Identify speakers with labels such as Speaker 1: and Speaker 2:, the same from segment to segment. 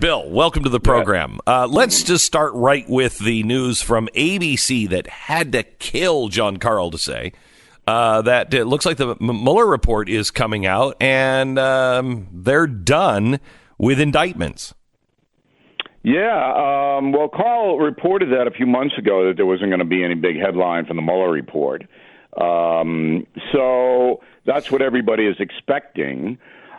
Speaker 1: Bill, welcome to the program. Let's just start right with the news from ABC that had to kill John Carl to say that it looks like the Mueller report is coming out and they're done with indictments.
Speaker 2: Yeah, well, Carl reported that a few months ago that there wasn't going to be any big headline from the Mueller report. So that's what everybody is expecting.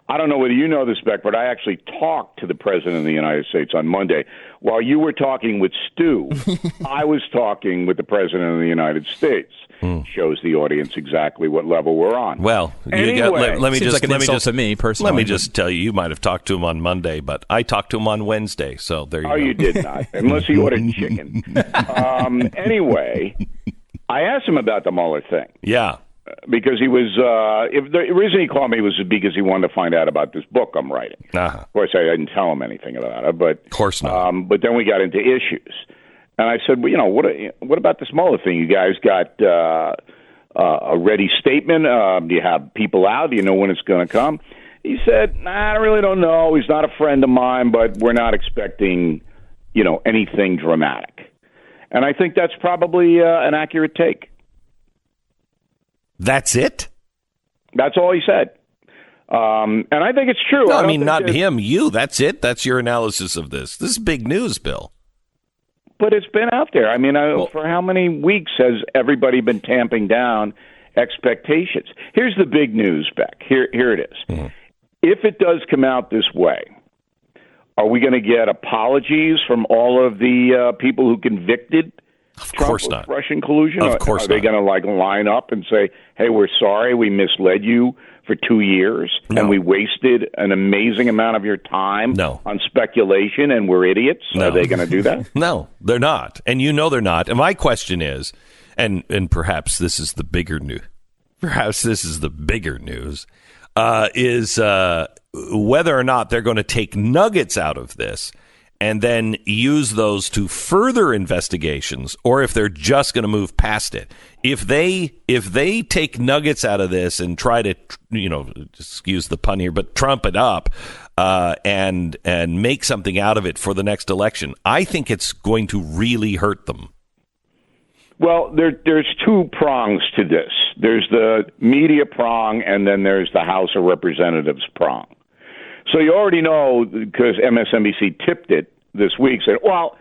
Speaker 2: I don't know whether you know this, Beck, but I actually talked to the President of the United States on Monday. While you were talking with Stu, I was talking with the President of the United States. Shows the audience exactly what level we're on.
Speaker 1: Well,
Speaker 2: anyway,
Speaker 1: let me just
Speaker 3: to me personally.
Speaker 1: Let me just tell you, you might have talked to him on Monday, but I talked to him on Wednesday. So there you go.
Speaker 2: Oh, you did not, unless he ordered chicken. Anyway, I asked him about the Mueller thing.
Speaker 1: Yeah.
Speaker 2: Because he was, the reason he called me was because he wanted to find out about this book I'm writing.
Speaker 1: Uh-huh.
Speaker 2: Of course, I didn't tell him anything about it, but
Speaker 1: of course not.
Speaker 2: But then we got into issues, and I said, well, what about this Mueller thing? You guys got a ready statement? Do you have people out? Do you know when it's going to come? He said, I really don't know. He's not a friend of mine, but we're not expecting, anything dramatic. And I think that's probably an accurate take.
Speaker 1: That's it?
Speaker 2: That's all he said. And I think it's true.
Speaker 1: No, I mean, not him, you. That's it? That's your analysis of this. This is big news, Bill.
Speaker 2: But it's been out there. I mean, for how many weeks has everybody been tamping down expectations? Here's the big news, Beck. Here it is. Mm-hmm. If it does come out this way, are we going to get apologies from all of the people who convicted
Speaker 1: Of course not.
Speaker 2: Russian collusion?
Speaker 1: Of course
Speaker 2: not. Are they going to line up and say, hey, we're sorry, we misled you for 2 years, and we wasted an amazing amount of your time on speculation, and we're idiots?
Speaker 1: No.
Speaker 2: Are they going to do that?
Speaker 1: No, they're not. And they're not. And my question is, and perhaps this is the bigger news, is whether or not they're going to take nuggets out of this and then use those to further investigations, or if they're just going to move past it. If they take nuggets out of this and try to, excuse the pun here, but trump it up and make something out of it for the next election, I think it's going to really hurt them.
Speaker 2: Well, there's two prongs to this. There's the media prong, and then there's the House of Representatives prong. So you already know, because MSNBC tipped it this week, said, well,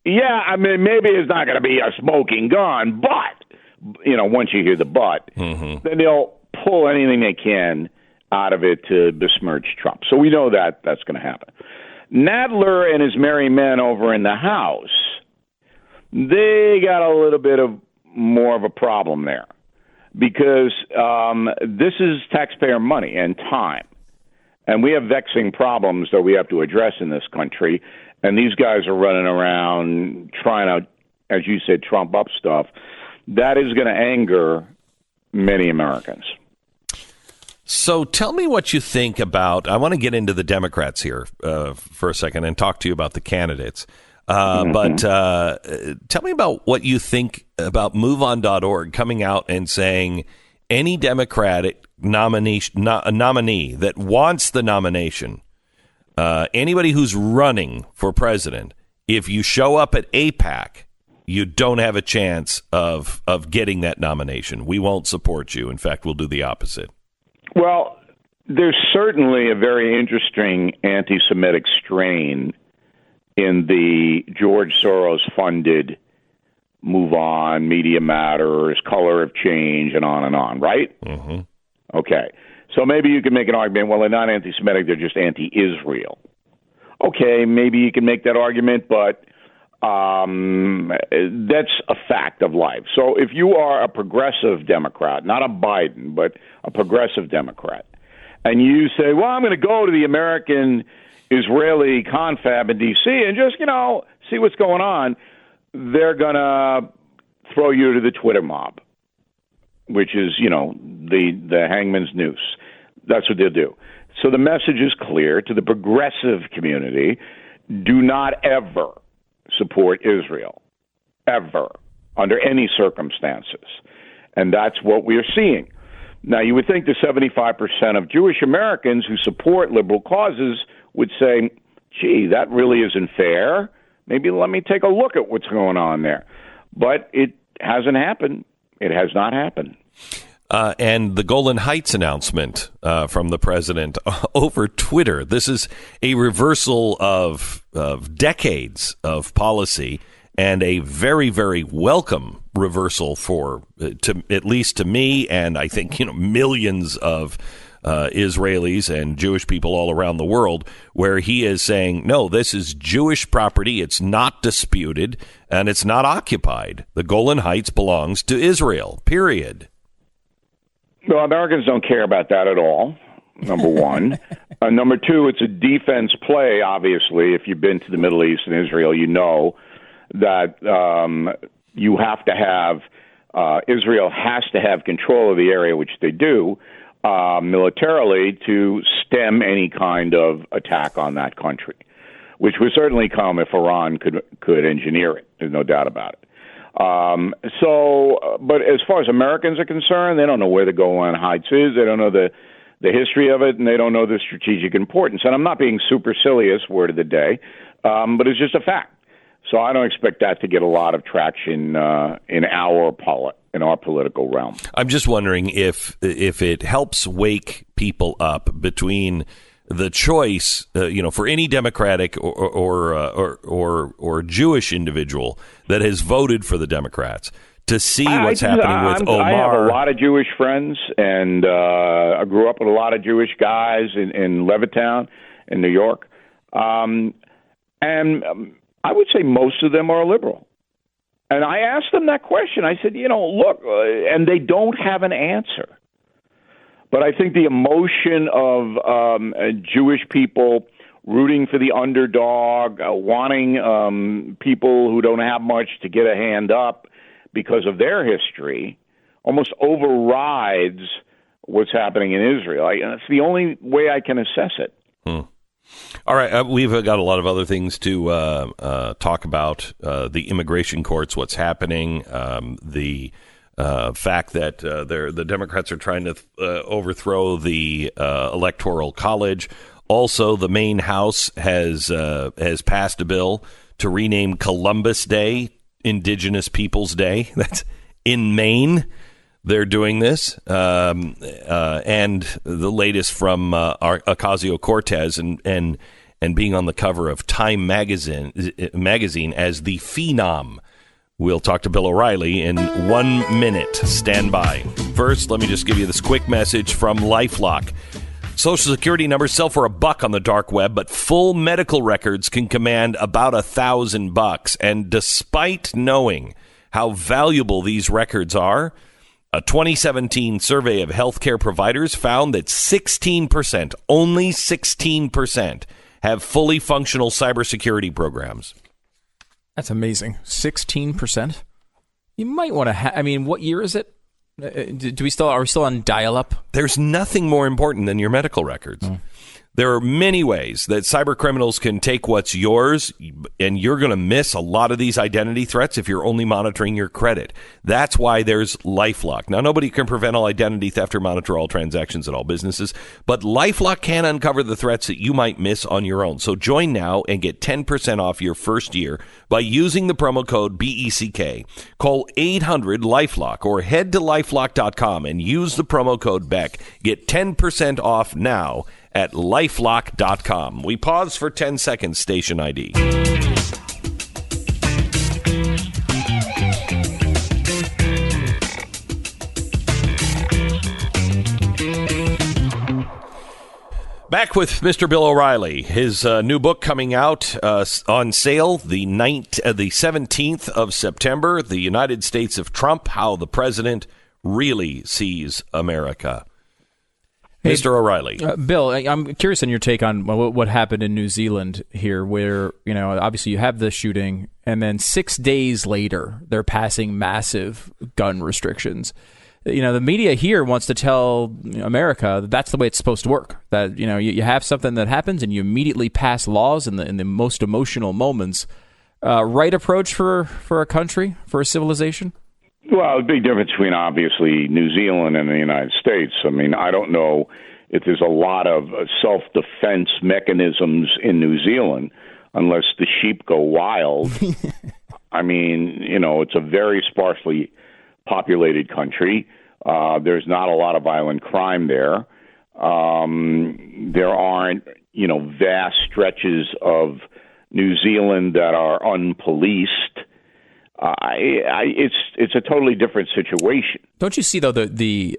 Speaker 2: yeah, I mean, maybe it's not going to be a smoking gun, but, once you hear the but, then they'll pull anything they can out of it to besmirch Trump. So we know that that's going to happen. Nadler and his merry men over in the House, they got a little bit of more of a problem there because this is taxpayer money and time. And we have vexing problems that we have to address in this country. And these guys are running around trying to, as you said, trump up stuff. That is going to anger many Americans.
Speaker 1: So tell me what you think about, I want to get into the Democrats here for a second and talk to you about the candidates. But tell me about what you think about MoveOn.org coming out and saying any Democratic nominee that wants the nomination, anybody who's running for president, if you show up at AIPAC, you don't have a chance of getting that nomination. We won't support you. In fact, we'll do the opposite.
Speaker 2: Well, there's certainly a very interesting anti-Semitic strain in the George Soros-funded Move On, Media Matters, Color of Change, and on, right?
Speaker 1: Mm-hmm.
Speaker 2: Okay. So maybe you can make an argument, well, they're not anti-Semitic, they're just anti-Israel. Okay, maybe you can make that argument, but that's a fact of life. So if you are a progressive Democrat, not a Biden, but a progressive Democrat, and you say, well, I'm going to go to the American-Israeli confab in D.C. and just, see what's going on, they're going to throw you to the Twitter mob, which is, the hangman's noose. That's what they'll do. So the message is clear to the progressive community: do not ever support Israel, ever, under any circumstances. And that's what we are seeing. Now, you would think the 75% of Jewish Americans who support liberal causes would say, gee, that really isn't fair. Maybe let me take a look at what's going on there. But it hasn't happened. It has not happened.
Speaker 1: And the Golan Heights announcement from the president over Twitter. This is a reversal of decades of policy and a very, very welcome reversal for, at least to me, and I think millions of Israelis and Jewish people all around the world, where he is saying, no, this is Jewish property. It's not disputed and it's not occupied. The Golan Heights belongs to Israel, period.
Speaker 2: Well, Americans don't care about that at all, number one. Number two, it's a defense play, obviously. If you've been to the Middle East and Israel, you know that you have to have, Israel has to have control of the area, which they do, militarily, to stem any kind of attack on that country, which would certainly come if Iran could engineer it. There's no doubt about it. But as far as Americans are concerned, they don't know where the Golan Heights is. They don't know the history of it, and they don't know the strategic importance. And I'm not being supercilious, word of the day, but it's just a fact. So I don't expect that to get a lot of traction in our political realm.
Speaker 1: I'm just wondering if it helps wake people up between the choice, for any Democratic or Jewish individual that has voted for the Democrats to see what's happening with Omar.
Speaker 2: I have a lot of Jewish friends, and I grew up with a lot of Jewish guys in Levittown, in New York, and I would say most of them are liberal. And I asked them that question. I said, look, and they don't have an answer. But I think the emotion of Jewish people rooting for the underdog, wanting people who don't have much to get a hand up because of their history, almost overrides what's happening in Israel. It's the only way I can assess it.
Speaker 1: All right, we've got a lot of other things to talk about. The immigration courts, what's happening, the fact that the Democrats are trying to overthrow the Electoral College. Also, the Maine House has passed a bill to rename Columbus Day Indigenous Peoples Day. That's in Maine. They're doing this. And the latest from Ocasio-Cortez and being on the cover of Time magazine as the Phenom. We'll talk to Bill O'Reilly in 1 minute. Stand by. First, let me just give you this quick message from LifeLock. Social Security numbers sell for $1 on the dark web, but full medical records can command about $1,000. And despite knowing how valuable these records are, a 2017 survey of healthcare providers found that 16%, only 16%, have fully functional cybersecurity programs.
Speaker 3: That's amazing. 16%. You might want to what year is it? Are we still on dial-up?
Speaker 1: There's nothing more important than your medical records. There are many ways that cyber criminals can take what's yours, and you're going to miss a lot of these identity threats if you're only monitoring your credit. That's why there's LifeLock. Now, nobody can prevent all identity theft or monitor all transactions at all businesses, but LifeLock can uncover the threats that you might miss on your own. So join now and get 10% off your first year by using the promo code BECK. Call 800-LifeLock or head to lifelock.com and use the promo code Beck. Get 10% off now at lifelock.com. We pause for 10 seconds, station ID. Back with Mr. Bill O'Reilly. His new book coming out on sale the 17th of September, The United States of Trump, How the President Really Sees America. Hey, Mr. O'Reilly.
Speaker 3: Bill, I'm curious on your take on what happened in New Zealand here, where, obviously you have the shooting, and then 6 days later, they're passing massive gun restrictions. The media here wants to tell America that that's the way it's supposed to work. That, you have something that happens and you immediately pass laws in the most emotional moments. Right approach for a country, for a civilization?
Speaker 2: Well, the big difference between, obviously, New Zealand and the United States. I mean, I don't know if there's a lot of self-defense mechanisms in New Zealand, unless the sheep go wild. I mean, it's a very sparsely populated country. There's not a lot of violent crime there. There aren't, vast stretches of New Zealand that are unpoliced. It's a totally different situation.
Speaker 3: Don't you see though the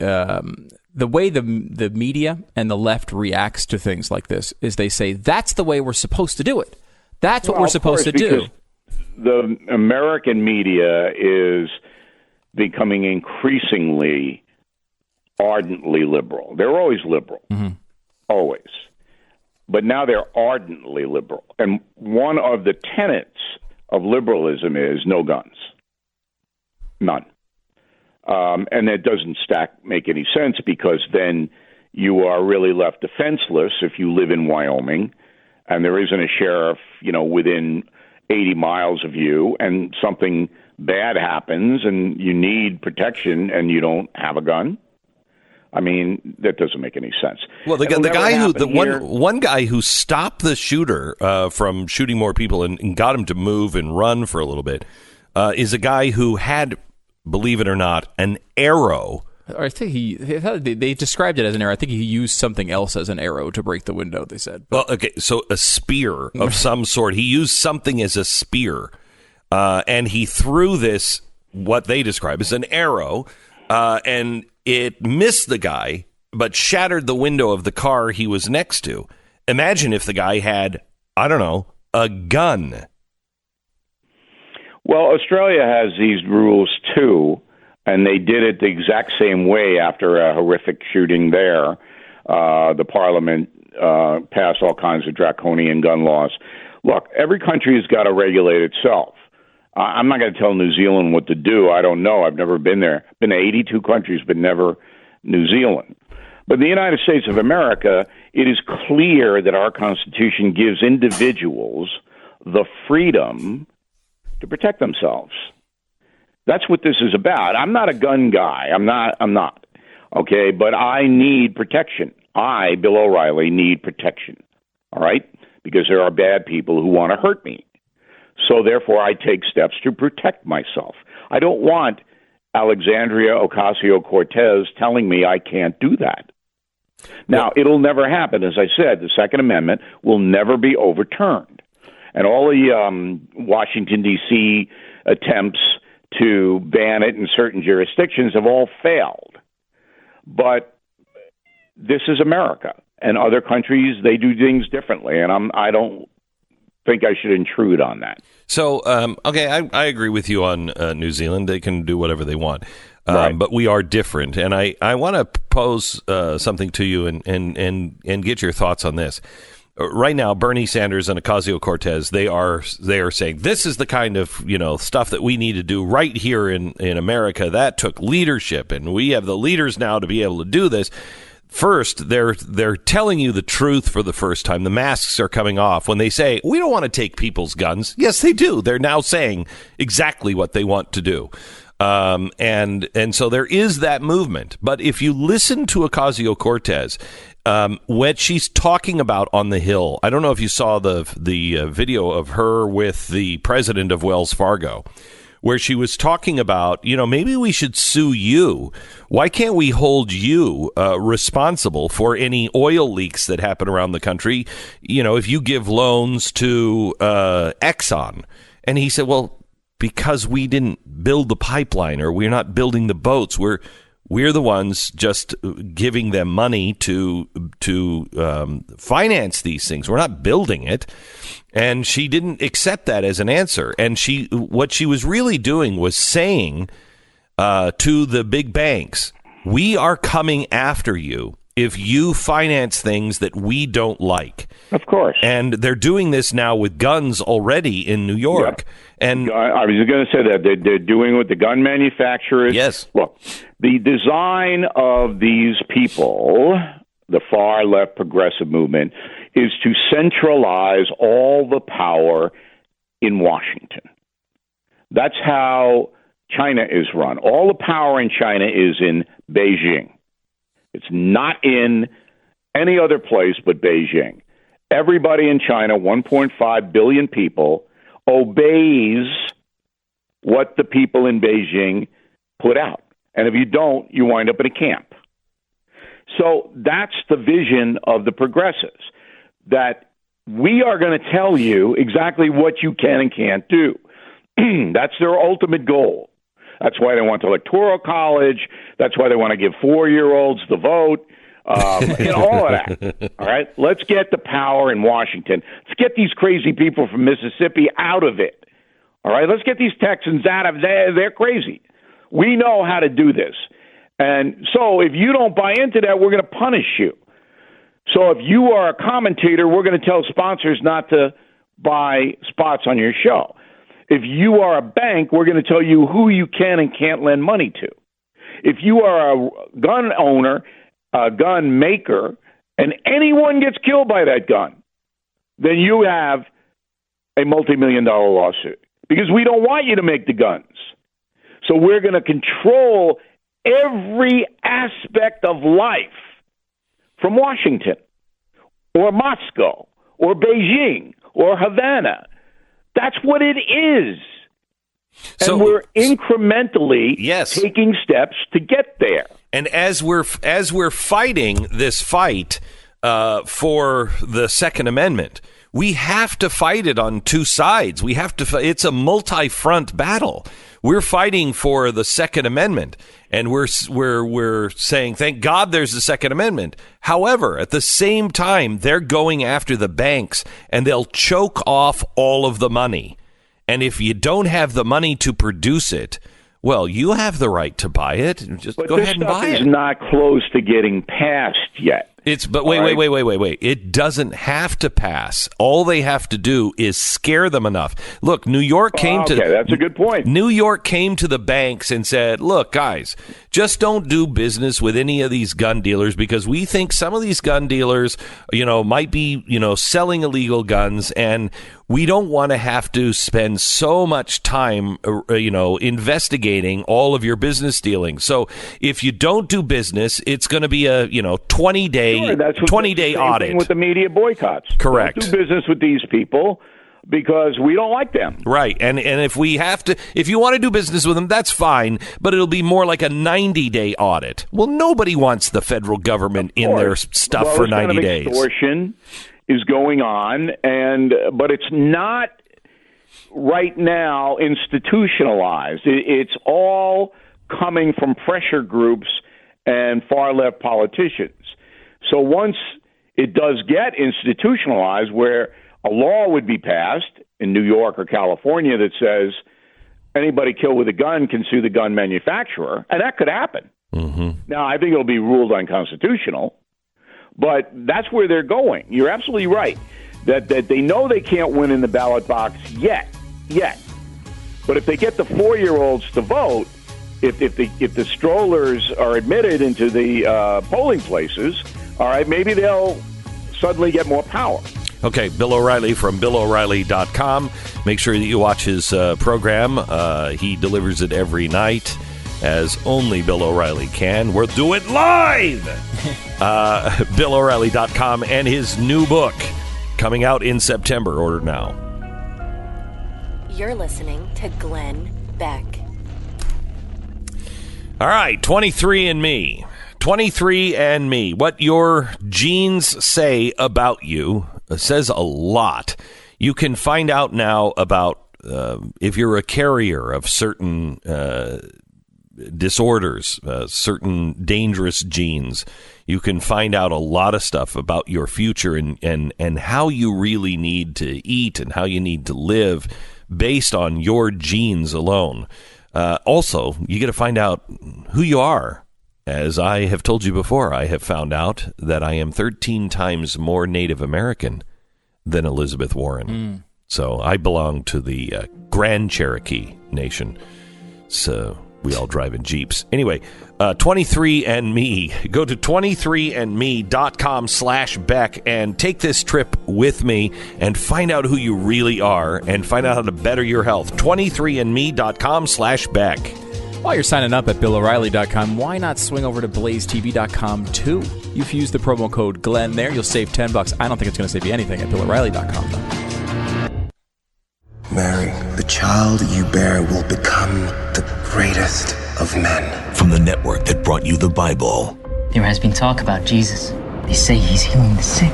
Speaker 3: way the media and the left reacts to things like this is they say that's the way we're supposed to do it. That's what we're supposed to do.
Speaker 2: The American media is becoming increasingly ardently liberal. They're always liberal, always. But now they're ardently liberal. And one of the tenets of liberalism is no guns. None. And that doesn't make any sense, because then you are really left defenseless if you live in Wyoming and there isn't a sheriff, within 80 miles of you, and something bad happens and you need protection and you don't have a gun. I mean, that doesn't make any sense.
Speaker 1: Well, one guy who stopped the shooter from shooting more people and got him to move and run for a little bit is a guy who had, believe it or not, an arrow.
Speaker 3: I think they described it as an arrow. I think he used something else as an arrow to break the window, they said.
Speaker 1: Well, okay, so a spear of some sort. He used something as a spear, and he threw this, what they describe as an arrow, and it missed the guy, but shattered the window of the car he was next to. Imagine if the guy had, I don't know, a gun.
Speaker 2: Well, Australia has these rules, too, and they did it the exact same way after a horrific shooting there. The parliament passed all kinds of draconian gun laws. Look, every country has got to regulate itself. I'm not going to tell New Zealand what to do. I don't know. I've never been there. Been to 82 countries, but never New Zealand. But in the United States of America, it is clear that our Constitution gives individuals the freedom to protect themselves. That's what this is about. I'm not a gun guy. I'm not. Okay, but I need protection. I, Bill O'Reilly, need protection. All right? Because there are bad people who want to hurt me. So therefore, I take steps to protect myself. I don't want Alexandria Ocasio-Cortez telling me I can't do that. Now, it'll never happen. As I said, the Second Amendment will never be overturned. And all the Washington, D.C. attempts to ban it in certain jurisdictions have all failed. But this is America. And other countries, they do things differently. And I don't think I should intrude on that.
Speaker 1: So, okay, I agree with you on New Zealand. They can do whatever they want.
Speaker 2: Right.
Speaker 1: But we are different. And I want to pose something to you and get your thoughts on this. Right now, Bernie Sanders and Ocasio-Cortez, they are saying this is the kind of stuff that we need to do right here in America. That took leadership, and we have the leaders now to be able to do this. First, they're telling you the truth for the first time. The masks are coming off when they say we don't want to take people's guns. Yes, they do. They're now saying exactly what they want to do. And so there is that movement. But if you listen to Ocasio-Cortez, what she's talking about on the Hill, I don't know if you saw the video of her with the president of Wells Fargo, where she was talking about, maybe we should sue you. Why can't we hold you responsible for any oil leaks that happen around the country? If you give loans to Exxon. And he said, well, because we didn't build the pipeline, or we're not building the boats. We're the ones just giving them money to finance these things. We're not building it. And she didn't accept that as an answer. And what she was really doing was saying to the big banks, we are coming after you if you finance things that we don't like.
Speaker 2: Of course.
Speaker 1: And they're doing this now with guns already in New York.
Speaker 2: Yeah.
Speaker 1: And
Speaker 2: I was going to say that they're doing it with the gun manufacturers.
Speaker 1: Yes.
Speaker 2: Look, the design of these people, the far left progressive movement, is to centralize all the power in Washington. That's how China is run. All the power in China is in Beijing. It's not in any other place but Beijing. Everybody in China, 1.5 billion people, obeys what the people in Beijing put out. And if you don't, you wind up in a camp. So that's the vision of the progressives, that we are going to tell you exactly what you can and can't do. That's their ultimate goal. That's why they want the Electoral College. That's why they want to give 4-year-olds the vote. All of that. All right? Let's get the power in Washington. Let's get these crazy people from Mississippi out of it. All right? Let's get these Texans out of there. They're crazy. We know how to do this. And so if you don't buy into that, we're going to punish you. So if you are a commentator, we're going to tell sponsors not to buy spots on your show. If you are a bank, we're going to tell you who you can and can't lend money to. If you are a gun owner, a gun maker, and anyone gets killed by that gun, then you have a multi-million-dollar lawsuit because we don't want you to make the guns. So we're going to control every aspect of life from Washington or Moscow or Beijing or Havana. That's what it is. And we're incrementally taking steps to get there.
Speaker 1: And as we're fighting this fight for the Second Amendment, we have to fight it on two sides. We have to. It's a multi-front battle. We're fighting for the Second Amendment, and we're saying, thank God there's the Second Amendment. However, at the same time, they're going after the banks, and they'll choke off all of the money. And if you don't have the money to produce it, well, you have the right to buy it. Just go ahead and buy it.
Speaker 2: But this stuff is not close to getting passed yet.
Speaker 1: But wait. It doesn't have to pass. All they have to do is scare them enough. Look, New York came to...
Speaker 2: Okay, that's a good point.
Speaker 1: New York came to the banks and said, look, guys, just don't do business with any of these gun dealers because we think some of these gun dealers, might be, selling illegal guns, and we don't want to have to spend so much time, investigating all of your business dealings. So if you don't do business, it's going to be a, 20-day audit.
Speaker 2: Thing with the media boycotts.
Speaker 1: Correct.
Speaker 2: Don't do business with these people because we don't like them.
Speaker 1: Right. And if you want to do business with them, that's fine, but it'll be more like a 90-day audit. Well, nobody wants the federail government in their stuff for 90 days.
Speaker 2: Extortion is going on, but it's not right now institutionalized. It's all coming from pressure groups and far-left politicians. So once it does get institutionalized, where a law would be passed in New York or California that says anybody killed with a gun can sue the gun manufacturer, and that could happen.
Speaker 1: Mm-hmm.
Speaker 2: Now, I think it'll be ruled unconstitutional, but that's where they're going. You're absolutely right that they know they can't win in the ballot box yet. But if they get the 4-year-olds to vote, if the strollers are admitted into the polling places, all right, maybe they'll suddenly get more power.
Speaker 1: Okay, Bill O'Reilly from BillO'Reilly.com. Make sure that you watch his program. He delivers it every night, as only Bill O'Reilly can. We'll do it live! BillO'Reilly.com and his new book coming out in September. Order now.
Speaker 4: You're listening to Glenn Beck.
Speaker 1: All right, 23andMe. 23andMe. What your genes say about you says a lot. You can find out now about if you're a carrier of certain disorders, certain dangerous genes. You can find out a lot of stuff about your future and how you really need to eat and how you need to live based on your genes alone. Also, you get to find out who you are. As I have told you before, I have found out that I am 13 times more Native American than Elizabeth Warren. So I belong to the Grand Cherokee Nation. So we all drive in Jeeps. Anyway, 23andMe. Go to 23andme.com/Beck and take this trip with me and find out who you really are and find out how to better your health. 23andme.com/Beck.
Speaker 3: While you're signing up at BillO'Reilly.com, why not swing over to BlazeTV.com too? If you use the promo code Glenn there, you'll save $10. I don't think it's going to save you anything at BillO'Reilly.com, though.
Speaker 5: Mary, the child you bear will become the greatest of men.
Speaker 6: From the network that brought you the Bible.
Speaker 7: There has been talk about Jesus. They say he's healing the sick.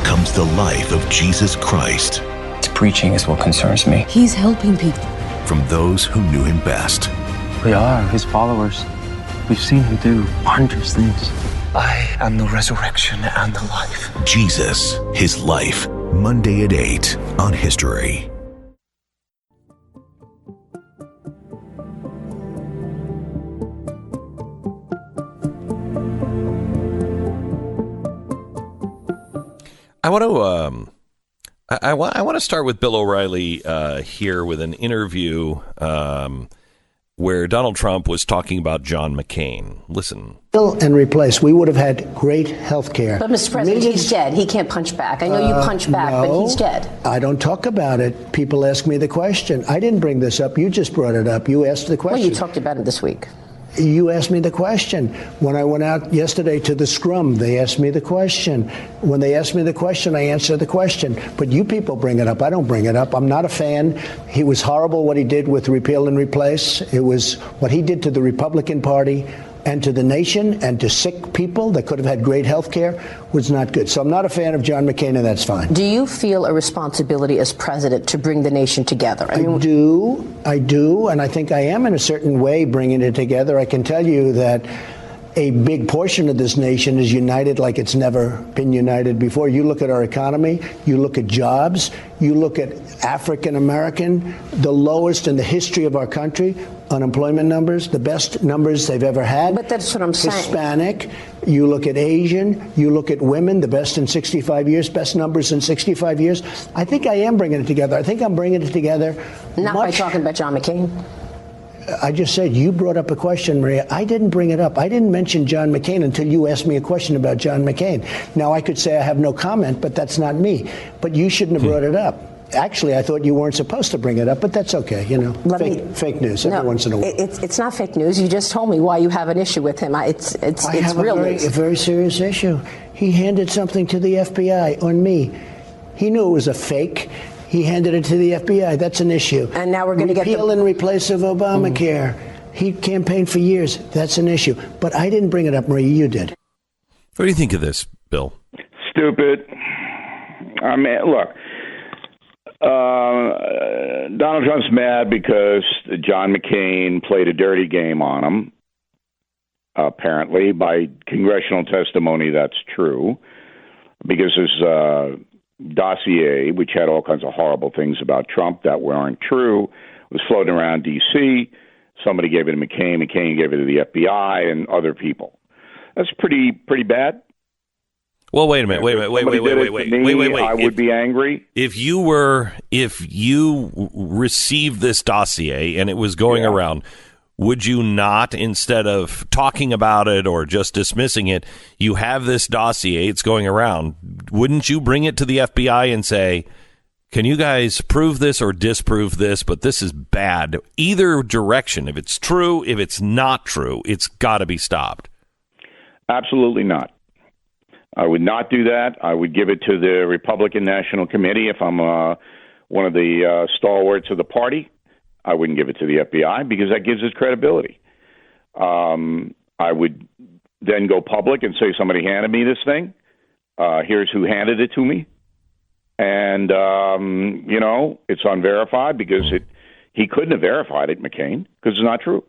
Speaker 6: Comes the life of Jesus Christ.
Speaker 5: His preaching is what concerns me.
Speaker 8: He's helping people.
Speaker 6: From those who knew him best.
Speaker 9: We are his followers. We've seen him do wondrous things.
Speaker 5: I am the resurrection and the life.
Speaker 6: Jesus, his life. Monday at 8 on History.
Speaker 1: I want to start with Bill O'Reilly here with an interview where Donald Trump was talking about John McCain. Listen.
Speaker 10: Fill and replace. We would have had great health care.
Speaker 8: But, Mr. President, he's dead. He can't punch back. I know you punch back,
Speaker 10: no,
Speaker 8: but he's dead.
Speaker 10: I don't talk about it. People ask me the question. I didn't bring this up. You just brought it up. You asked the question.
Speaker 8: Well, you talked about it this week.
Speaker 10: You asked me the question. When I went out yesterday to the scrum, they asked me the question. When they asked me the question, I answered the question. But you people bring it up. I don't bring it up. I'm not a fan. He was horrible what he did with repeal and replace. It was what he did to the Republican Party and to the nation and to sick people that could have had great health care was not good. So I'm not a fan of John McCain, and that's fine.
Speaker 8: Do you feel a responsibility as president to bring the nation together?
Speaker 10: I do, and I think I am in a certain way bringing it together. I can tell you that a big portion of this nation is united like it's never been united before. You look at our economy, you look at jobs, you look at African American, the lowest in the history of our country, unemployment numbers, the best numbers they've ever had.
Speaker 8: But that's what I'm saying.
Speaker 10: Hispanic, you look at Asian, you look at women, the best in 65 years, best numbers in 65 years. I think I am bringing it together. I think I'm bringing it together.
Speaker 8: Not by talking about John McCain.
Speaker 10: I just said, you brought up a question, Maria. I didn't bring it up. I didn't mention John McCain until you asked me a question about John McCain. Now, I could say I have no comment, but that's not me. But you shouldn't have brought it up. Actually, I thought you weren't supposed to bring it up, but that's okay. You know, fake news every once in a while.
Speaker 8: It's not fake news. You just told me why you have an issue with him. It's real news.
Speaker 10: A very serious issue. He handed something to the FBI on me. He knew it was a fake. He handed it to the FBI. That's an issue.
Speaker 8: And now we're going to get
Speaker 10: repeal and replace of Obamacare. He campaigned for years. That's an issue. But I didn't bring it up, Maria. You did.
Speaker 1: What do you think of this, Bill?
Speaker 2: Stupid. I mean, look, Donald Trump's mad because John McCain played a dirty game on him. Apparently, by congressional testimony, that's true. Because his dossier, which had all kinds of horrible things about Trump that weren't true, was floating around D.C. Somebody gave it to McCain. McCain gave it to the FBI and other people. That's pretty bad.
Speaker 1: Well, wait a minute. Wait.
Speaker 2: I would be angry.
Speaker 1: If you received this dossier and it was going around, would you not, instead of talking about it or just dismissing it, you have this dossier, it's going around, wouldn't you bring it to the FBI and say, can you guys prove this or disprove this, but this is bad? Either direction, if it's true, if it's not true, it's got to be stopped.
Speaker 2: Absolutely not. I would not do that. I would give it to the Republican National Committee if I'm one of the stalwarts of the party. I wouldn't give it to the FBI because that gives it credibility. I would then go public and say somebody handed me this thing. Here's who handed it to me. And, it's unverified because he couldn't have verified it, McCain, because it's not true.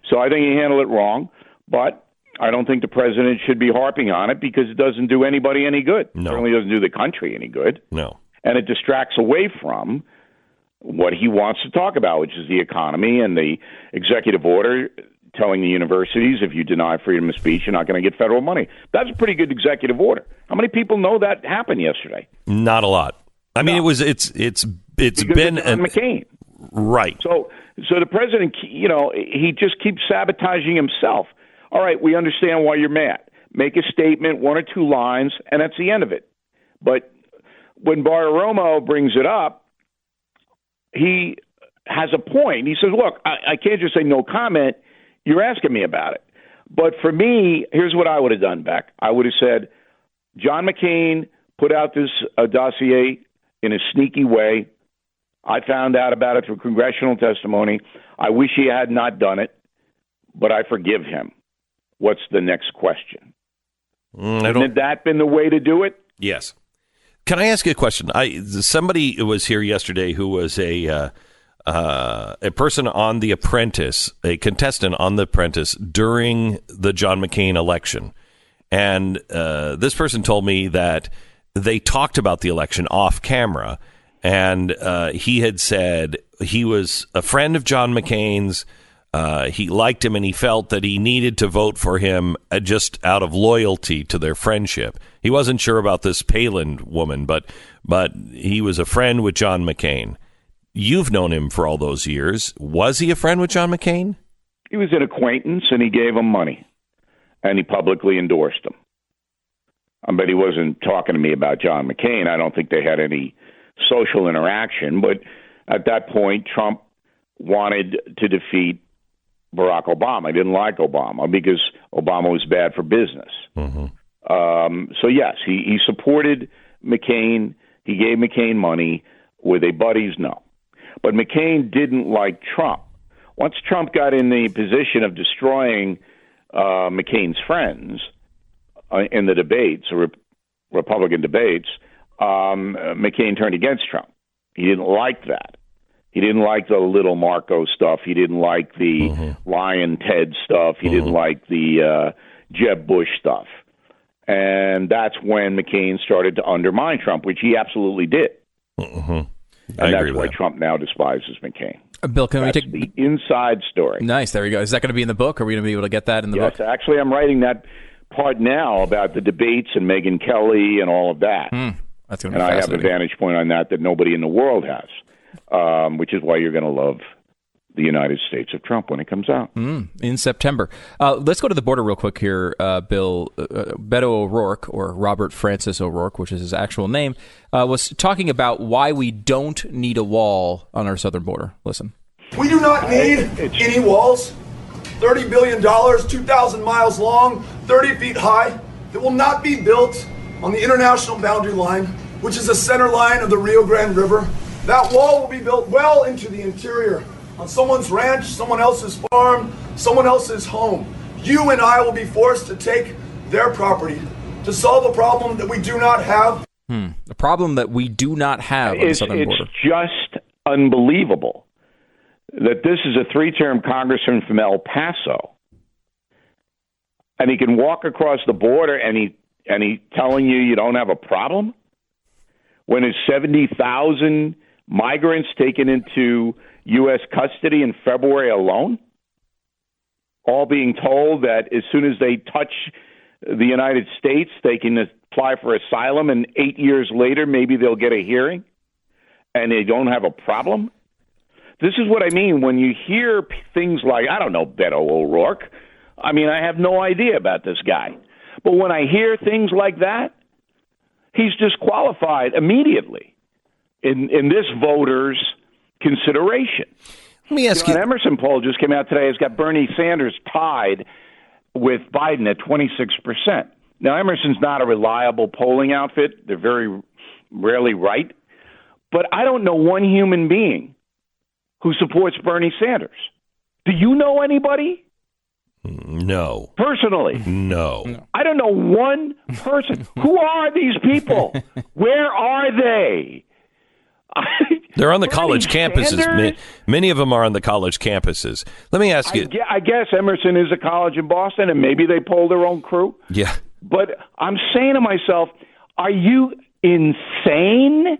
Speaker 2: So I think he handled it wrong, but I don't think the president should be harping on it because it doesn't do anybody any good.
Speaker 1: No.
Speaker 2: It certainly doesn't do the country any good.
Speaker 1: No.
Speaker 2: And it distracts away from what he wants to talk about, which is the economy and the executive order telling the universities if you deny freedom of speech, you're not going to get federal money. That's a pretty good executive order. How many people know that happened yesterday?
Speaker 1: Not a lot. I mean, it's been
Speaker 2: McCain.
Speaker 1: Right.
Speaker 2: So the president, he just keeps sabotaging himself. All right, we understand why you're mad. Make a statement, 1 or 2 lines, and that's the end of it. But when Bartiromo brings it up, he has a point. He says, look, I can't just say no comment. You're asking me about it. But for me, here's what I would have done, Beck. I would have said, John McCain put out this dossier in a sneaky way. I found out about it through congressional testimony. I wish he had not done it, but I forgive him. What's the next question? Hadn't that been the way to do it?
Speaker 1: Yes. Can I ask you a question? Somebody was here yesterday who was a person on The Apprentice, a contestant on The Apprentice during the John McCain election. And this person told me that they talked about the election off camera. And he had said he was a friend of John McCain's. He liked him and he felt that he needed to vote for him just out of loyalty to their friendship. He wasn't sure about this Palin woman, but he was a friend with John McCain. You've known him for all those years. Was he a friend with John McCain?
Speaker 2: He was an acquaintance, and he gave him money, and he publicly endorsed him. But he wasn't talking to me about John McCain. I don't think they had any social interaction. But at that point, Trump wanted to defeat Barack Obama. He didn't like Obama because Obama was bad for business.
Speaker 1: Mm-hmm.
Speaker 2: So, yes, he supported McCain. He gave McCain money. Were they buddies? No. But McCain didn't like Trump. Once Trump got in the position of destroying McCain's friends in the debates, Republican debates, McCain turned against Trump. He didn't like that. He didn't like the little Marco stuff. He didn't like the Lion Ted stuff. He didn't like the Jeb Bush stuff. And that's when McCain started to undermine Trump, which he absolutely did.
Speaker 1: Mm-hmm.
Speaker 2: And that's why Trump now despises McCain.
Speaker 3: Bill, can
Speaker 2: that's
Speaker 3: we take
Speaker 2: the inside story?
Speaker 3: Nice. There you go. Is that going to be in the book? Are we going to be able to get that in the book?
Speaker 2: Yes, actually, I'm writing that part now about the debates and Megyn Kelly and all of that.
Speaker 3: That's going to be
Speaker 2: fascinating. And I have a vantage point on that nobody in the world has, which is why you're going to love the United States of Trump when it comes out.
Speaker 3: In September. Let's go to the border real quick here, Bill. Beto O'Rourke, or Robert Francis O'Rourke, which is his actual name, was talking about why we don't need a wall on our southern border. Listen.
Speaker 11: We do not need any walls. $30 billion, 2,000 miles long, 30 feet high, that will not be built on the international boundary line, which is the center line of the Rio Grande River. That wall will be built well into the interior, on someone's ranch, someone else's farm, someone else's home. You and I will be forced to take their property to solve a problem that we do not have.
Speaker 3: A problem that we do not have on the southern border.
Speaker 2: It's just unbelievable that this is a 3-term congressman from El Paso, and he can walk across the border and he telling you don't have a problem when there's 70,000 migrants taken into U.S. custody in February alone, all being told that as soon as they touch the United States, they can apply for asylum, and 8 years later, maybe they'll get a hearing, and they don't have a problem. This is what I mean when you hear things like, I don't know, Beto O'Rourke. I mean, I have no idea about this guy. But when I hear things like that, he's disqualified immediately in this voter's consideration.
Speaker 1: Let me ask you.
Speaker 2: An Emerson poll just came out today. It's got Bernie Sanders tied with Biden at 26%. Now, Emerson's not a reliable polling outfit. They're very rarely right. But I don't know one human being who supports Bernie Sanders. Do you know anybody?
Speaker 1: No.
Speaker 2: Personally?
Speaker 1: No.
Speaker 2: I don't know one person. Who are these people? Where are they?
Speaker 1: They're on the college campuses. Many of them are on the college campuses. Let me ask you.
Speaker 2: I guess Emerson is a college in Boston, and maybe they poll their own crew.
Speaker 1: Yeah.
Speaker 2: But I'm saying to myself, are you insane?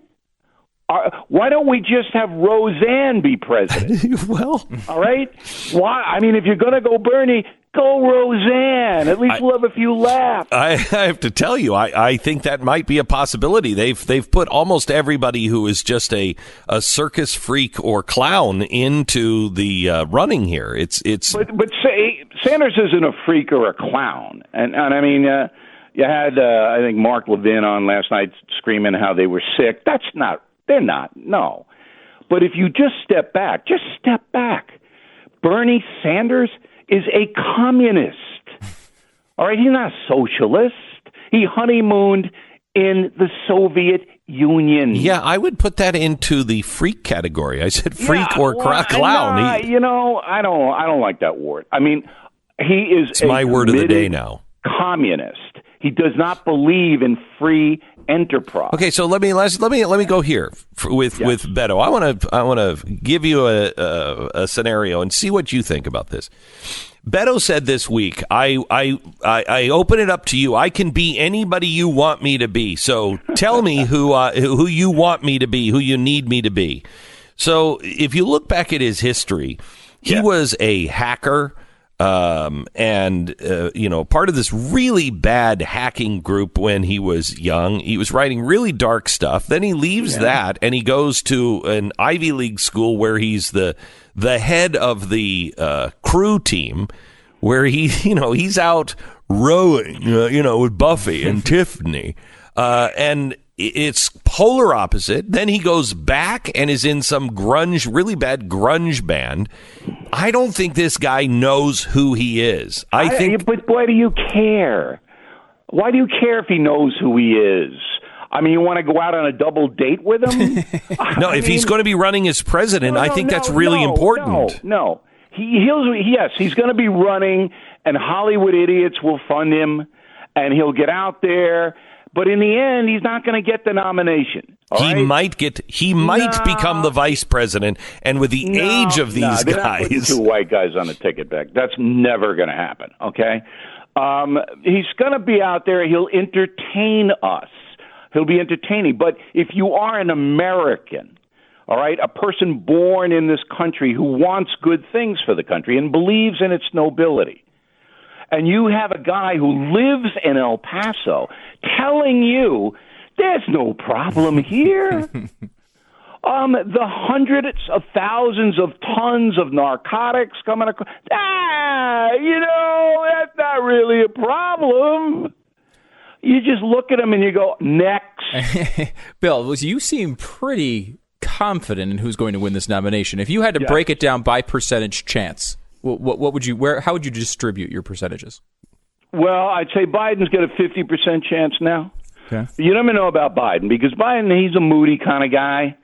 Speaker 2: Why don't we just have Roseanne be president?
Speaker 1: Well,
Speaker 2: all right. Why? I mean, if you're going to go Bernie, go Roseanne. At least we'll have a few laughs.
Speaker 1: I have to tell you, I think that might be a possibility. They've put almost everybody who is just a circus freak or clown into the running here.
Speaker 2: But say Sanders isn't a freak or a clown, and I mean. You had, I think, Mark Levin on last night screaming how they were sick. They're not, no. But if you just step back. Bernie Sanders is a communist. All right, he's not a socialist. He honeymooned in the Soviet Union.
Speaker 1: Yeah, I would put that into the freak category. I said freak or clown.
Speaker 2: I don't like that word. I mean, he is
Speaker 1: it's my word of the day now.
Speaker 2: Communist. He does not believe in free enterprise.
Speaker 1: Okay, so let me go here with Beto. I want to give you a scenario and see what you think about this. Beto said this week, I open it up to you. I can be anybody you want me to be. So tell me who you want me to be, who you need me to be. So if you look back at his history, he was a hacker. And part of this really bad hacking group when he was young. He was writing really dark stuff. Then he leaves that and he goes to an Ivy League school where he's the head of the crew team, where he's out rowing, with Buffy and Tiffany, and it's polar opposite. Then he goes back and is in some really bad grunge band. I don't think this guy knows who he is.
Speaker 2: But why do you care? Why do you care if he knows who he is? I mean, you want to go out on a double date with him?
Speaker 1: If he's going to be running as president, I think that's really important.
Speaker 2: No. He's going to be running, and Hollywood idiots will fund him, and he'll get out there. But in the end, he's not going to get the nomination.
Speaker 1: He might become the vice president, and with the age of these guys,
Speaker 2: two white guys on the ticket, Beck. That's never going to happen. Okay, he's going to be out there. He'll entertain us. He'll be entertaining. But if you are an American, all right, a person born in this country who wants good things for the country and believes in its nobility, and you have a guy who lives in El Paso telling you there's no problem here. The hundreds of thousands of tons of narcotics coming across, that's not really a problem. You just look at him and you go, next.
Speaker 3: Bill, you seem pretty confident in who's going to win this nomination. If you had to break it down by percentage chance, what would you? How would you distribute your percentages?
Speaker 2: Well, I'd say Biden's got a 50% chance now.
Speaker 3: Okay.
Speaker 2: You never know about Biden because Biden, he's a moody kind of guy.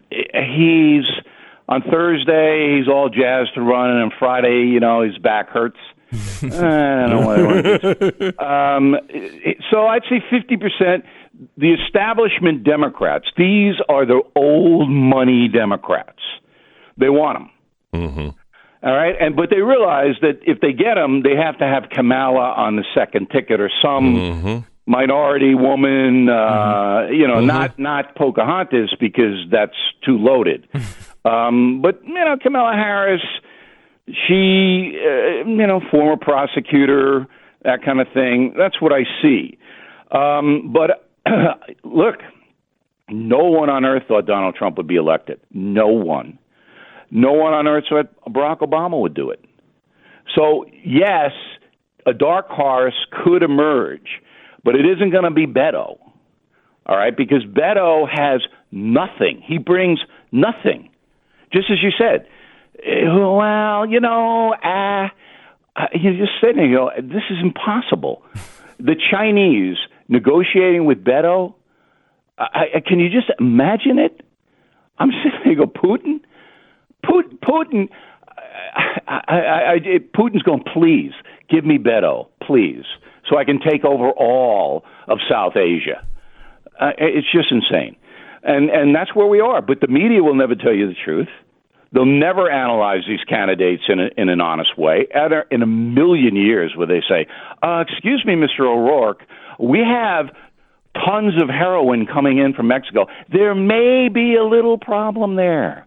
Speaker 2: He's on Thursday, he's all jazzed to run, and on Friday, his back hurts. I don't know what I want to so I'd say 50%. The establishment Democrats, these are the old money Democrats. They want them.
Speaker 1: Mm-hmm.
Speaker 2: All right, but they realize that if they get him, they have to have Kamala on the second ticket or some minority woman, not Pocahontas because that's too loaded. But Kamala Harris, she, former prosecutor, that kind of thing. That's what I see. But look, no one on earth thought Donald Trump would be elected. No one. No one on earth thought Barack Obama would do it. So, yes, a dark horse could emerge, but it isn't going to be Beto, all right, because Beto has nothing. He brings nothing. Just as you said, well, you're just sitting there, this is impossible. The Chinese negotiating with Beto, can you just imagine it? I'm sitting there, Putin, Putin's going, please, give me Beto, please, so I can take over all of South Asia. It's just insane. And that's where we are. But the media will never tell you the truth. They'll never analyze these candidates in an honest way. In a million years where they say, excuse me, Mr. O'Rourke, we have tons of heroin coming in from Mexico. There may be a little problem there.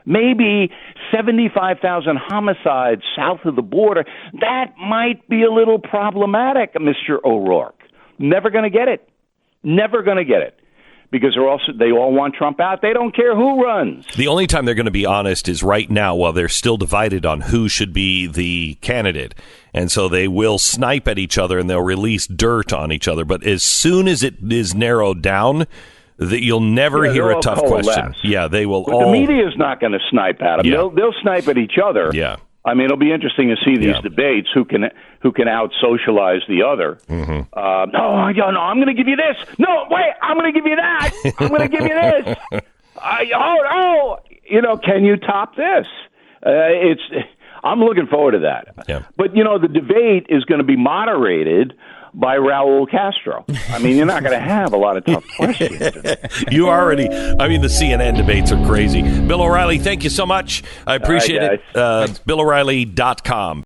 Speaker 2: Maybe 75,000 homicides south of the border. That might be a little problematic, Mr. O'Rourke. Never going to get it. Never going to get it. Because they all want Trump out. They don't care who runs.
Speaker 1: The only time they're going to be honest is right now while they're still divided on who should be the candidate. And so they will snipe at each other and they'll release dirt on each other. But as soon as it is narrowed down, that you'll never hear a tough question. Yeah, they will
Speaker 2: but the media is not going to snipe at them.
Speaker 1: Yeah.
Speaker 2: They'll snipe at each other.
Speaker 1: Yeah.
Speaker 2: I mean, it'll be interesting to see these debates. Who can out-socialize the other? No, I'm going to give you this. No, wait, I'm going to give you that. I'm going to give you this. Can you top this? I'm looking forward to that.
Speaker 1: Yeah.
Speaker 2: But, the debate is going to be moderated by Raul Castro. I mean, you're not going to have a lot of tough questions.
Speaker 1: The CNN debates are crazy. Bill O'Reilly, thank you so much. I appreciate it. BillO'Reilly.com.